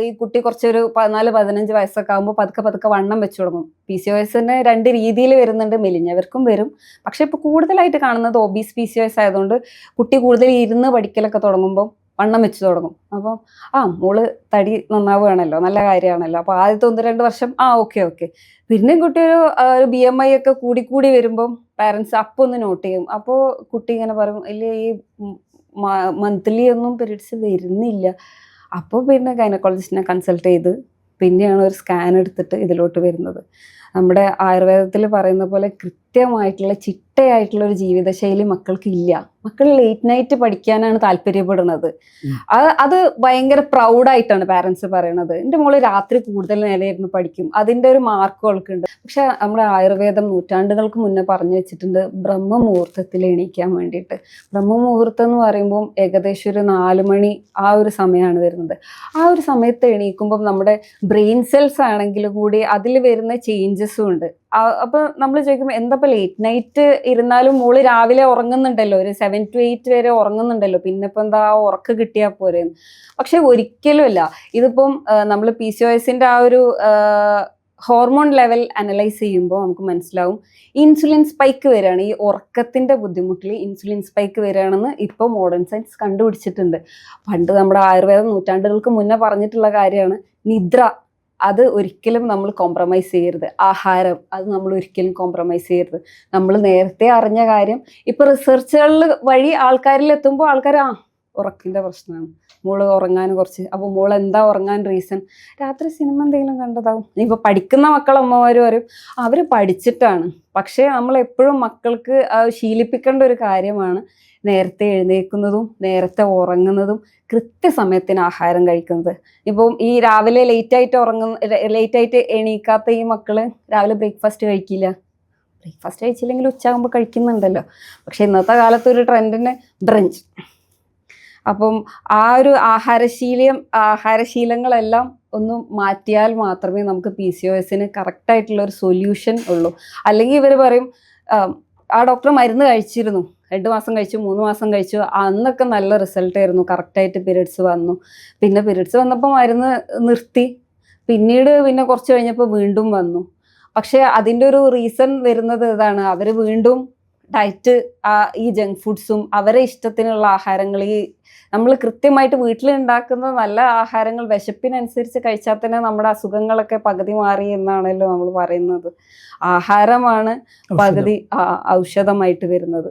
ഈ കുട്ടി കുറച്ചൊരു 14-15 വയസ്സൊക്കെ ആകുമ്പോൾ പതുക്കെ പതുക്കെ വണ്ണം വെച്ചു തുടങ്ങും. PCOS തന്നെ 2 രീതിയിൽ വരുന്നുണ്ട്, മെലിഞ്ഞവർക്കും വരും. പക്ഷെ ഇപ്പൊ കൂടുതലായിട്ട് കാണുന്നത് ഒബീസ് PCOS ആയതുകൊണ്ട് കുട്ടി കൂടുതൽ ഇരുന്ന് പഠിക്കലൊക്കെ തുടങ്ങുമ്പോൾ വണ്ണം വെച്ച് തുടങ്ങും. അപ്പം മോള് തടി നന്നാവുകയാണല്ലോ, നല്ല കാര്യമാണല്ലോ. അപ്പൊ ആദ്യത്തെ 1-2 വർഷം ഓക്കെ. പിന്നെയും കുട്ടി ഒരു BMI ഒക്കെ കൂടി വരുമ്പം പാരൻസ് അപ്പൊ ഒന്ന് നോട്ട് ചെയ്യും. അപ്പോൾ കുട്ടി ഇങ്ങനെ പറയും, ഇല്ലേ ഈ മന്ത്ലി ഒന്നും പീരീഡ്സ് വരുന്നില്ല. അപ്പോൾ പിന്നെ ഗൈനക്കോളജിസ്റ്റിനെ കൺസൾട്ട് ചെയ്ത് പിന്നെയാണ് ഒരു സ്കാൻ എടുത്തിട്ട് ഇതിലോട്ട് വരുന്നത്. നമ്മുടെ ആയുർവേദത്തിൽ പറയുന്ന പോലെ കൃത്യമായിട്ടുള്ള ചിട്ടയായിട്ടുള്ള ഒരു ജീവിതശൈലി മക്കൾക്ക് ഇല്ല. മക്കൾ ലേറ്റ് നൈറ്റ് പഠിക്കാനാണ് താല്പര്യപ്പെടുന്നത്. അത് ഭയങ്കര പ്രൗഡായിട്ടാണ് പാരൻസ് പറയണത്. എൻ്റെ മോള് രാത്രി കൂടുതൽ നേരെയിരുന്ന് പഠിക്കും, അതിൻ്റെ ഒരു മാർക്കുകൾക്കുണ്ട്. പക്ഷെ നമ്മുടെ ആയുർവേദം നൂറ്റാണ്ടുകൾക്ക് മുന്നേ പറഞ്ഞു വെച്ചിട്ടുണ്ട് ബ്രഹ്മമുഹൂർത്തത്തിൽ എണീക്കാൻ വേണ്ടിയിട്ട്. ബ്രഹ്മമുഹൂർത്തം എന്ന് പറയുമ്പോൾ ഏകദേശം ഒരു 4 മണി ആ ഒരു സമയമാണ് വരുന്നത്. ആ ഒരു സമയത്ത് എണീക്കുമ്പം നമ്മുടെ ബ്രെയിൻ സെൽസ് ആണെങ്കിലും കൂടി അതിൽ വരുന്ന ചേഞ്ചസും ഉണ്ട്. അപ്പൊ നമ്മൾ ചോദിക്കുമ്പോൾ എന്താ ലേറ്റ് നൈറ്റ് ഇരുന്നാലും മോള് രാവിലെ ഉറങ്ങുന്നുണ്ടല്ലോ, ഒരു 7 to 8 വരെ ഉറങ്ങുന്നുണ്ടല്ലോ, പിന്നെ ഇപ്പൊ എന്താ ഉറക്കം കിട്ടിയാൽ പോരെ. പക്ഷെ ഒരിക്കലും അല്ല. ഇതിപ്പം നമ്മൾ PCOSന്റെ ആ ഒരു ഹോർമോൺ ലെവൽ അനലൈസ് ചെയ്യുമ്പോൾ നമുക്ക് മനസ്സിലാവും ഇൻസുലിൻ സ്പൈക്ക് വരികയാണ്. ഈ ഉറക്കത്തിന്റെ ബുദ്ധിമുട്ടിൽ ഇൻസുലിൻ സ്പൈക്ക് വരികയാണെന്ന് ഇപ്പോൾ മോഡേൺ സയൻസ് കണ്ടുപിടിച്ചിട്ടുണ്ട്. പണ്ട് നമ്മുടെ ആയുർവേദം നൂറ്റാണ്ടുകൾക്ക് മുന്നേ പറഞ്ഞിട്ടുള്ള കാര്യമാണ് നിദ്ര. അത് ഒരിക്കലും നമ്മൾ കോംപ്രമൈസ് ചെയ്യരുത്. ആഹാരം അത് നമ്മൾ ഒരിക്കലും കോംപ്രമൈസ് ചെയ്യരുത്. നമ്മൾ നേരത്തെ അറിഞ്ഞ കാര്യം ഇപ്പൊ റിസർച്ചുകളിൽ വഴി ആൾക്കാരിൽ എത്തുമ്പോൾ ആൾക്കാർ ഉറക്കിന്റെ പ്രശ്നമാണ്, മോള് ഉറങ്ങാൻ കുറച്ച്. അപ്പോൾ മോൾ എന്താ ഉറങ്ങാൻ റീസൺ? രാത്രി സിനിമ എന്തെങ്കിലും കണ്ടതാവും. ഇനിയിപ്പോൾ പഠിക്കുന്ന മക്കളമ്മമാർ വരും, അവർ പഠിച്ചിട്ടാണ്. പക്ഷേ നമ്മൾ എപ്പോഴും മക്കൾക്ക് ശീലിപ്പിക്കേണ്ട ഒരു കാര്യമാണ് നേരത്തെ എഴുന്നേൽക്കുന്നതും നേരത്തെ ഉറങ്ങുന്നതും കൃത്യസമയത്തിന് ആഹാരം കഴിക്കുന്നത്. ഇപ്പം ഈ രാവിലെ ലേറ്റായിട്ട് എണീക്കാത്ത ഈ മക്കള് രാവിലെ ബ്രേക്ക്ഫാസ്റ്റ് കഴിക്കില്ല. ബ്രേക്ക്ഫാസ്റ്റ് കഴിച്ചില്ലെങ്കിൽ ഉച്ചയാകുമ്പോൾ കഴിക്കുന്നുണ്ടല്ലോ. പക്ഷെ ഇന്നത്തെ കാലത്ത് ഒരു ട്രെൻഡിന് ബ്രഞ്ച്. അപ്പം ആ ഒരു ആഹാരശീലങ്ങളെല്ലാം ഒന്ന് മാറ്റിയാൽ മാത്രമേ നമുക്ക് PCOSന് കറക്റ്റായിട്ടുള്ള ഒരു സൊല്യൂഷൻ ഉള്ളൂ. അല്ലെങ്കിൽ ഇവർ പറയും ആ ഡോക്ടർ മരുന്ന് കഴിച്ചിരുന്നു, 2 മാസം കഴിച്ചു, 3 മാസം കഴിച്ചു, അന്നൊക്കെ നല്ല റിസൾട്ട് ആയിരുന്നു, കറക്റ്റായിട്ട് പീരീഡ്സ് വന്നു. പിന്നെ പീരീഡ്സ് വന്നപ്പോൾ മരുന്ന് നിർത്തി, പിന്നെ കുറച്ച് കഴിഞ്ഞപ്പോൾ വീണ്ടും വന്നു. പക്ഷെ അതിൻ്റെ ഒരു റീസൺ വരുന്നത് ഇതാണ്, അവർ വീണ്ടും ഡയറ്റ് ഈ ജങ്ക് ഫുഡ്സും അവരെ ഇഷ്ടത്തിനുള്ള ആഹാരങ്ങൾ, ഈ നമ്മൾ കൃത്യമായിട്ട് വീട്ടിലുണ്ടാക്കുന്ന നല്ല ആഹാരങ്ങൾ വിശപ്പിനനുസരിച്ച് കഴിച്ചാൽ തന്നെ നമ്മുടെ അസുഖങ്ങളൊക്കെ പകുതി മാറി എന്നാണല്ലോ നമ്മൾ പറയുന്നത്. ആഹാരമാണ് പകുതി ഔഷധമായിട്ട് വരുന്നത്.